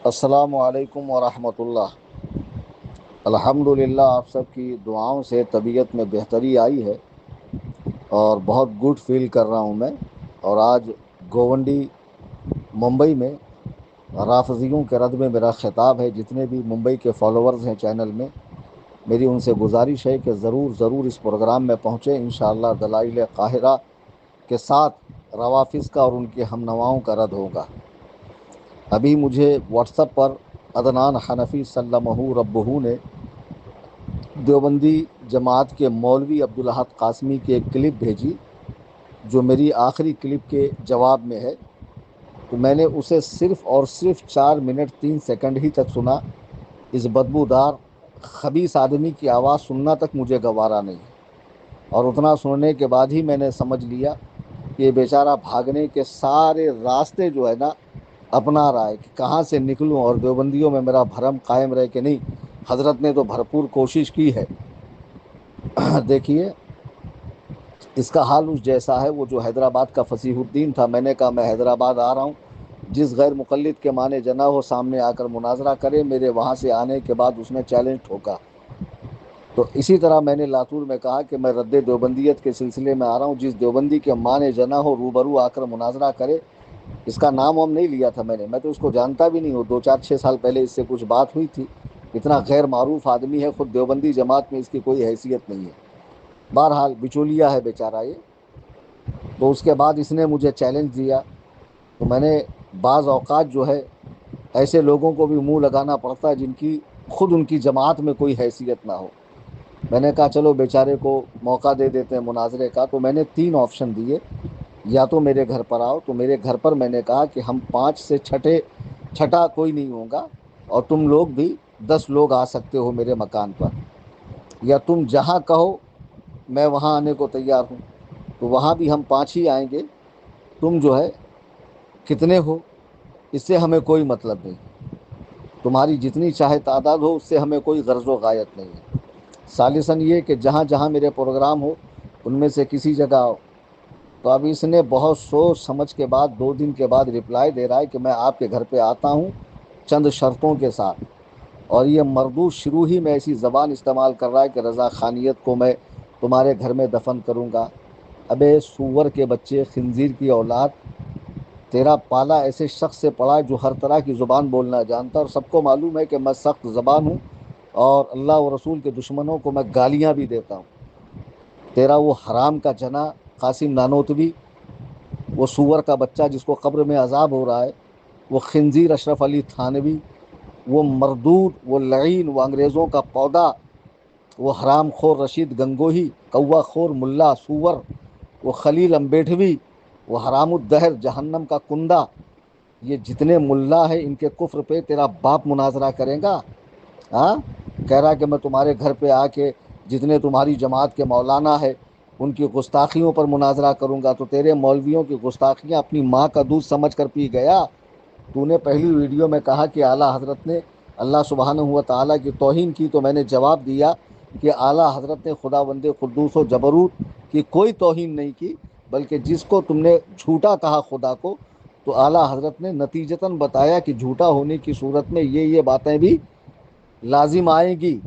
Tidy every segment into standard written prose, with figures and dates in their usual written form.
السلام علیکم ورحمۃ اللہ۔ الحمدللہ آپ سب کی دعاؤں سے طبیعت میں بہتری آئی ہے اور بہت گڈ فیل کر رہا ہوں میں۔ اور آج گوونڈی ممبئی میں رافضیوں کے رد میں میرا خطاب ہے۔ جتنے بھی ممبئی کے فالوورز ہیں چینل میں، میری ان سے گزارش ہے کہ ضرور اس پروگرام میں پہنچیں۔ انشاءاللہ دلائل قاہرہ کے ساتھ روافظ کا اور ان کے ہم نواؤں کا رد ہوگا۔ ابھی مجھے واٹس ایپ پر عدنان حنفی سلمہ ربہ نے دیوبندی جماعت کے مولوی عبدالاحد قاسمی کی ایک کلپ بھیجی، جو میری آخری کلپ کے جواب میں ہے۔ تو میں نے اسے صرف اور صرف 4 منٹ 3 سیکنڈ ہی تک سنا۔ اس بدبودار خبیث آدمی کی آواز سننا تک مجھے گوارا نہیں، اور اتنا سننے کے بعد ہی میں نے سمجھ لیا کہ یہ بیچارہ بھاگنے کے سارے راستے جو ہے نا اپنا رہا ہے کہ کہاں سے نکلوں اور دیوبندیوں میں میرا بھرم قائم رہے کہ نہیں۔ حضرت نے تو بھرپور کوشش کی ہے۔ دیکھیے اس کا حال اس جیسا ہے۔ وہ جو حیدرآباد کا فصیح الدین تھا، میں نے کہا میں حیدرآباد آ رہا ہوں، جس غیر مقلد کے معنی جنا ہو سامنے آ کر مناظرہ کرے۔ میرے وہاں سے آنے کے بعد اس نے چیلنج ٹھوکا۔ تو اسی طرح میں نے لاتور میں کہا کہ میں رد دیوبندیت کے سلسلے میں آ رہا ہوں، جس دیوبندی کے معنی جنا ہو روبرو آ کر مناظرہ کرے۔ اس کا نام وام نہیں لیا تھا میں تو اس کو جانتا بھی نہیں ہوں۔ 2 4 6 سال پہلے اس سے کچھ بات ہوئی تھی۔ اتنا غیر معروف آدمی ہے، خود دیوبندی جماعت میں اس کی کوئی حیثیت نہیں ہے۔ بہرحال بچولیا ہے بیچارہ یہ۔ تو اس کے بعد اس نے مجھے چیلنج دیا، تو میں نے بعض اوقات جو ہے ایسے لوگوں کو بھی منہ لگانا پڑتا ہے جن کی خود ان کی جماعت میں کوئی حیثیت نہ ہو۔ میں نے کہا چلو بیچارے کو موقع دے دیتے ہیں مناظرے کا۔ تو میں نے 3 آپشن دیے، یا تو میرے گھر پر آؤ۔ تو میرے گھر پر میں نے کہا کہ ہم 5 سے چھٹا کوئی نہیں ہوگا، اور تم لوگ بھی 10 لوگ آ سکتے ہو میرے مکان پر، یا تم جہاں کہو میں وہاں آنے کو تیار ہوں۔ تو وہاں بھی ہم 5 ہی آئیں گے، تم جو ہے کتنے ہو اس سے ہمیں کوئی مطلب نہیں، تمہاری جتنی چاہے تعداد ہو اس سے ہمیں کوئی غرض و غایت نہیں ہے۔ ثالثاً یہ کہ جہاں جہاں میرے پروگرام ہو ان میں سے کسی جگہ آؤ۔ تو اب اس نے بہت سوچ سمجھ کے بعد 2 دن کے بعد رپلائی دے رہا ہے کہ میں آپ کے گھر پہ آتا ہوں چند شرطوں کے ساتھ۔ اور یہ مردود شروع ہی میں ایسی زبان استعمال کر رہا ہے کہ رضا خانیت کو میں تمہارے گھر میں دفن کروں گا۔ ابے سور کے بچے، خنزیر کی اولاد، تیرا پالا ایسے شخص سے پڑا جو ہر طرح کی زبان بولنا جانتا، اور سب کو معلوم ہے کہ میں سخت زبان ہوں اور اللہ و رسول کے دشمنوں کو میں گالیاں بھی دیتا ہوں۔ تیرا وہ حرام کا جنا قاسم نانوتوی، وہ سور کا بچہ جس کو قبر میں عذاب ہو رہا ہے، وہ خنزیر اشرف علی تھانوی، وہ مردود، وہ لعین، وہ انگریزوں کا پودا، وہ حرام خور رشید گنگوہی، کوا خور ملا سور، وہ خلیل امبیڈوی، وہ حرام الدہر جہنم کا کندا، یہ جتنے ملا ہیں ان کے کفر پہ تیرا باپ مناظرہ کرے گا؟ ہاں، کہہ رہا کہ میں تمہارے گھر پہ آ کے جتنے تمہاری جماعت کے مولانا ہے ان کی گستاخیوں پر مناظرہ کروں گا۔ تو تیرے مولویوں کی گستاخیاں اپنی ماں کا دودھ سمجھ کر پی گیا۔ تو نے پہلی ویڈیو میں کہا کہ اعلیٰ حضرت نے اللہ سبحانہ و تعالیٰ کی توہین کی، تو میں نے جواب دیا کہ اعلیٰ حضرت نے خداوند قدوس و جبروت کی کوئی توہین نہیں کی، بلکہ جس کو تم نے جھوٹا کہا خدا کو، تو اعلیٰ حضرت نے نتیجتاً بتایا کہ جھوٹا ہونے کی صورت میں یہ باتیں بھی لازم آئیں گی۔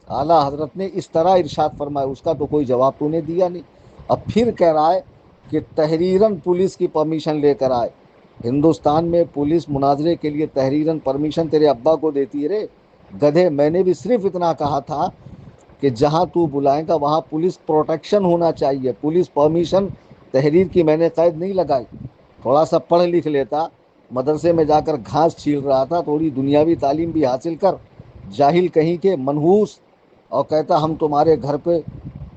اعلیٰ حضرت نے اس طرح ارشاد فرمایا، اس کا تو کوئی جواب تو نے دیا نہیں۔ اب پھر کہہ رہا ہے کہ تحریراً پولیس کی پرمیشن لے کر آئے۔ ہندوستان میں پولیس مناظرے کے لیے تحریراً پرمیشن تیرے ابا کو دیتی ہے رے گدھے۔ میں نے بھی صرف اتنا کہا تھا کہ جہاں تو بلائے گا وہاں پولیس پروٹیکشن ہونا چاہیے، پولیس پرمیشن تحریر کی میں نے قید نہیں لگائی۔ تھوڑا سا پڑھ لکھ لیتا، مدرسے میں جا کر گھاس چھیل رہا تھا، تھوڑی دنیاوی تعلیم بھی حاصل کر، جاہل کہیں کے منحوس، اور کہتا ہم تمہارے گھر پہ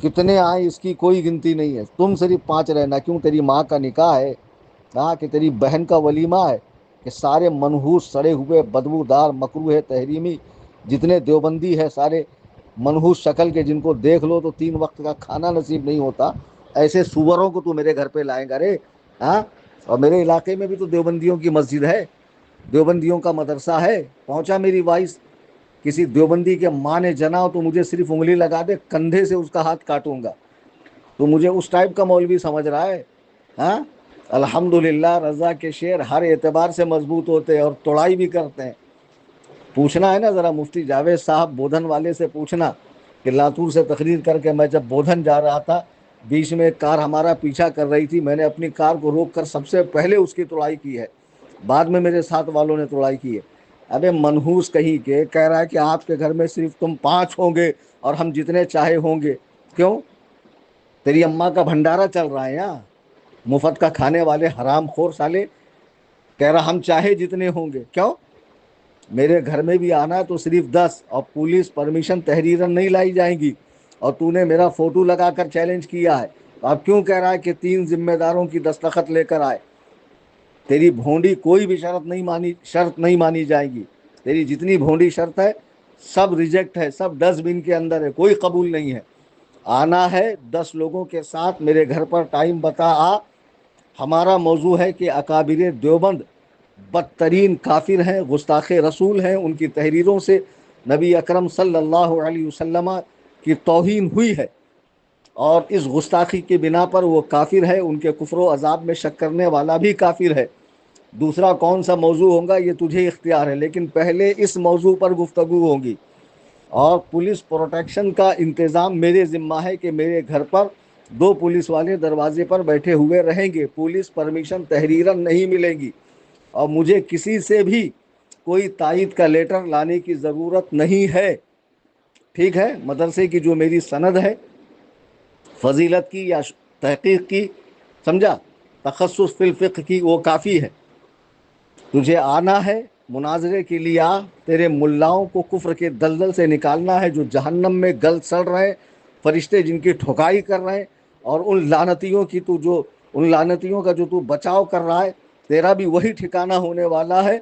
کتنے آئیں اس کی کوئی گنتی نہیں ہے، تم صرف 5 رہنا۔ کیوں؟ تیری ماں کا نکاح ہے، ہاں، کہ تیری بہن کا ولیمہ ہے، کہ سارے منحوس سڑے ہوئے بدبودار مکروہ تحریمی جتنے دیوبندی ہے، سارے منحوس شکل کے، جن کو دیکھ لو تو 3 وقت کا کھانا نصیب نہیں ہوتا، ایسے سوروں کو تو میرے گھر پہ لائیں گا رے؟ ہاں، اور میرے علاقے میں بھی تو دیوبندیوں کی مسجد ہے، دیوبندیوں کا مدرسہ ہے۔ پہنچا میری وائس، کسی دیوبندی کے ماں نے جنا ہو تو مجھے صرف انگلی لگا دے، کندھے سے اس کا ہاتھ کاٹوں گا۔ تو مجھے اس ٹائپ کا مولوی سمجھ رہا ہے؟ ہاں، الحمدللہ رضا کے شعر ہر اعتبار سے مضبوط ہوتے ہیں اور توڑائی بھی کرتے ہیں۔ پوچھنا ہے نا ذرا مفتی جاوید صاحب بودھن والے سے پوچھنا کہ لاتور سے تقریر کر کے میں جب بودھن جا رہا تھا، بیچ میں ایک کار ہمارا پیچھا کر رہی تھی، میں نے اپنی کار کو روک کر سب سے پہلے اس کی توڑائی کی ہے، بعد میں میرے ساتھ والوں نے توڑائی کی ہے۔ ابے منحوس کہیں کے کہہ رہا ہے کہ آپ کے گھر میں صرف تم 5 ہوں گے اور ہم جتنے چاہے ہوں گے۔ کیوں؟ تیری اماں کا بھنڈارا چل رہا ہے یہاں، مفت کا کھانے والے حرام خور سالے، کہہ رہا ہم چاہے جتنے ہوں گے۔ کیوں؟ میرے گھر میں بھی آنا تو صرف 10، اور پولیس پرمیشن تحریرن نہیں لائی جائیں گی، اور تو نے میرا فوٹو لگا کر چیلنج کیا ہے، اب کیوں کہہ رہا ہے کہ 3 ذمہ داروں کی دستخط لے کر آئے؟ تیری بھونڈی کوئی بھی شرط نہیں مانی جائے گی، تیری جتنی بھونڈی شرط ہے سب ریجیکٹ ہے، سب ڈسٹ بن کے اندر ہے، کوئی قبول نہیں ہے۔ آنا ہے 10 لوگوں کے ساتھ، میرے گھر پر ٹائم بتا آ۔ ہمارا موضوع ہے کہ اکابر دیوبند بدترین کافر ہیں، گستاخ رسول ہیں، ان کی تحریروں سے نبی اکرم صلی اللہ علیہ وسلم کی توہین ہوئی ہے، اور اس گستاخی کی بنا پر وہ کافر ہے، ان کے کفر و عذاب میں شک کرنے والا بھی کافر ہے۔ دوسرا کون سا موضوع ہوگا یہ تجھے اختیار ہے، لیکن پہلے اس موضوع پر گفتگو ہوگی۔ اور پولیس پروٹیکشن کا انتظام میرے ذمہ ہے کہ میرے گھر پر 2 پولیس والے دروازے پر بیٹھے ہوئے رہیں گے، پولیس پرمیشن تحریرن نہیں ملے گی، اور مجھے کسی سے بھی کوئی تائید کا لیٹر لانے کی ضرورت نہیں ہے۔ ٹھیک ہے؟ مدرسے کی جو میری سند ہے فضیلت کی یا تحقیق کی، سمجھا، تخصص فی الفقہ کی، وہ کافی ہے۔ تجھے آنا ہے مناظرے کے لیے آ، تیرے ملاؤں کو کفر کے دلدل سے نکالنا ہے جو جہنم میں گل سڑ رہے ہیں، فرشتے جن کی ٹھکائی کر رہے ہیں، اور ان لعنتیوں کا جو تو بچاؤ کر رہا ہے، تیرا بھی وہی ٹھکانہ ہونے والا ہے۔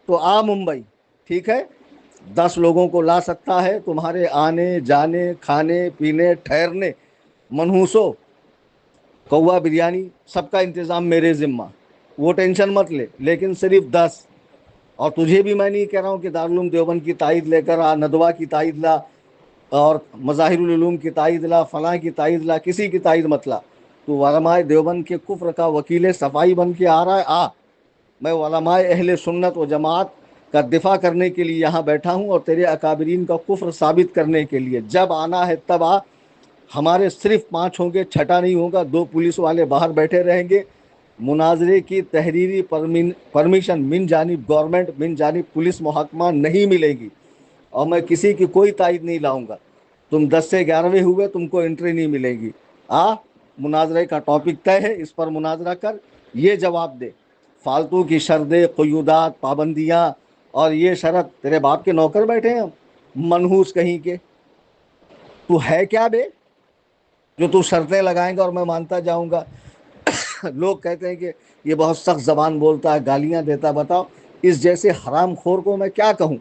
تو آ ممبئی، ٹھیک ہے؟ 10 لوگوں کو لا سکتا ہے، تمہارے آنے جانے کھانے پینے ٹھہرنے، منحوسو کوا بریانی سب کا انتظام میرے ذمہ، وہ ٹینشن مت لے، لیکن صرف 10۔ اور تجھے بھی میں نہیں کہہ رہا ہوں کہ دارالعلوم دیوبند کی تائید لے کر آ، ندوہ کی تائید لا، اور مظاہر العلوم کی تائید لا، فلاں کی تائید لا، کسی کی تائید مت لا۔ تو علماء دیوبند کے کفر کا وکیل صفائی بن کے آ رہا ہے، آ، میں علماء اہل سنت و جماعت کا دفاع کرنے کے لیے یہاں بیٹھا ہوں، اور تیرے اکابرین کا کفر ثابت کرنے کے لیے۔ جب آنا ہے تب آ، ہمارے صرف 5 ہوں گے، چھٹا نہیں ہوگا، 2 پولیس والے باہر بیٹھے رہیں گے۔ مناظرے کی تحریری پرمیشن من جانب گورنمنٹ، من جانب پولیس محکمہ نہیں ملے گی، اور میں کسی کی کوئی تائید نہیں لاؤں گا۔ تم 10 سے 11ویں ہوئے، تم کو انٹری نہیں ملے گی۔ مناظرے کا ٹاپک طے ہے، اس پر مناظرہ کر، یہ جواب دے۔ فالتو کی شرطیں، قیودات، پابندیاں، اور یہ شرط، تیرے باپ کے نوکر بیٹھے ہیں ہم، منحوس کہیں کے؟ تو ہے کیا بے جو تو شرطیں لگائیں گا اور میں مانتا جاؤں گا؟ لوگ کہتے ہیں کہ یہ بہت سخت زبان بولتا ہے، گالیاں دیتا۔ بتاؤ اس جیسے حرام خور کو میں کیا کہوں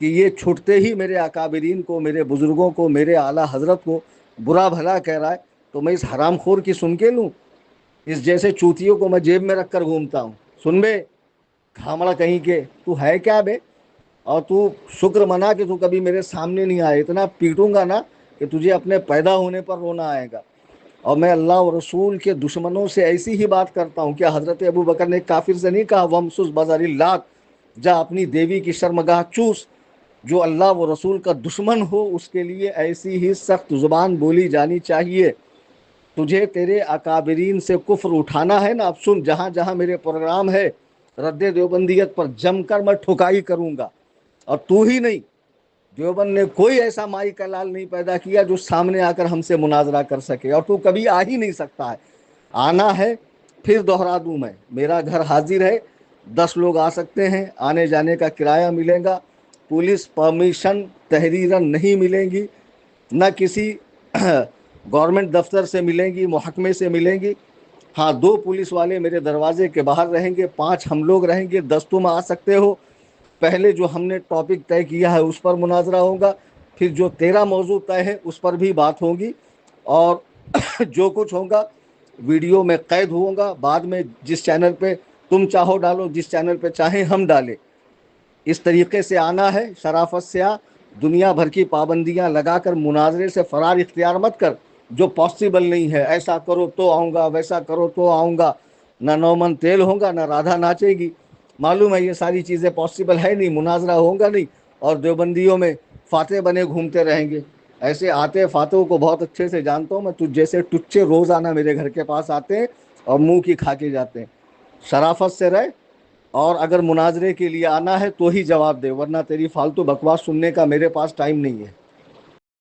کہ یہ چھٹتے ہی میرے اکابرین کو، میرے بزرگوں کو، میرے اعلیٰ حضرت کو برا بھلا کہہ رہا ہے، تو میں اس حرام خور کی سن کے لوں؟ اس جیسے چوتیوں کو میں جیب میں رکھ کر گھومتا ہوں؟ سن بے گھامڑا کہیں کے، تو ہے کیا بے؟ اور تو شکر منا کہ تو کبھی میرے سامنے نہیں آئے، اتنا پیٹوں گا نا کہ تجھے اپنے پیدا ہونے پر رونا آئے گا۔ اور میں اللہ و رسول کے دشمنوں سے ایسی ہی بات کرتا ہوں۔ کیا حضرت ابو بکر نے کافر سے نہیں کہا ومسس بازار اللہ، جا اپنی دیوی کی شرمگاہ چوس؟ جو اللہ و رسول کا دشمن ہو اس کے لیے ایسی ہی سخت زبان بولی جانی چاہیے۔ تجھے تیرے اکابرین سے کفر اٹھانا ہے نا، اب سن، جہاں جہاں میرے پروگرام ہے رد دیوبندیت پر جم کر میں ٹھکائی کروں گا۔ اور تو ہی نہیں، دیوبند نے کوئی ایسا مائی کا لال نہیں پیدا کیا جو سامنے آ کر ہم سے مناظرہ کر سکے، اور تو کبھی آ ہی نہیں سکتا ہے۔ آنا ہے، پھر دوہرا دوں میں، میرا گھر حاضر ہے، 10 لوگ آ سکتے ہیں، آنے جانے کا کرایہ ملے گا، پولیس پرمیشن تحریرن نہیں ملیں گی، نہ کسی گورنمنٹ دفتر سے ملیں گی، محکمے سے ملیں گی۔ ہاں 2 پولیس والے میرے دروازے کے باہر رہیں گے، 5 ہم لوگ رہیں گے، 10 تم آ سکتے ہو۔ پہلے جو ہم نے ٹاپک طے کیا ہے اس پر مناظرہ ہوگا، پھر جو تیرا موضوع طے ہے اس پر بھی بات ہوگی، اور جو کچھ ہوگا ویڈیو میں قید ہوگا، بعد میں جس چینل پہ تم چاہو ڈالو، جس چینل پہ چاہیں ہم ڈالیں۔ اس طریقے سے آنا ہے، شرافت سے آ، دنیا بھر کی پابندیاں لگا کر مناظرے سے فرار اختیار مت کر، جو پاسبل نہیں ہے۔ ایسا کرو تو آؤں گا، ویسا کرو تو آؤں گا، نہ 9 من تیل ہوگا، نہ رادھا ناچے گی۔ معلوم ہے یہ ساری چیزیں پاسبل ہے نہیں، مناظرہ ہوگا نہیں، اور دیوبندیوں میں فاتح بنے گھومتے رہیں گے. ایسے آتے فاتحوں کو بہت اچھے سے جانتا ہوں میں. تجھ جیسے ٹچے روزانہ میرے گھر کے پاس آتے ہیں اور منہ کی کھا کے جاتے ہیں. شرافت سے رہ, اور اگر مناظرے کے لیے آنا ہے تو ہی جواب دے, ورنہ تیری فالتو بکواس سننے کا میرے پاس ٹائم نہیں ہے.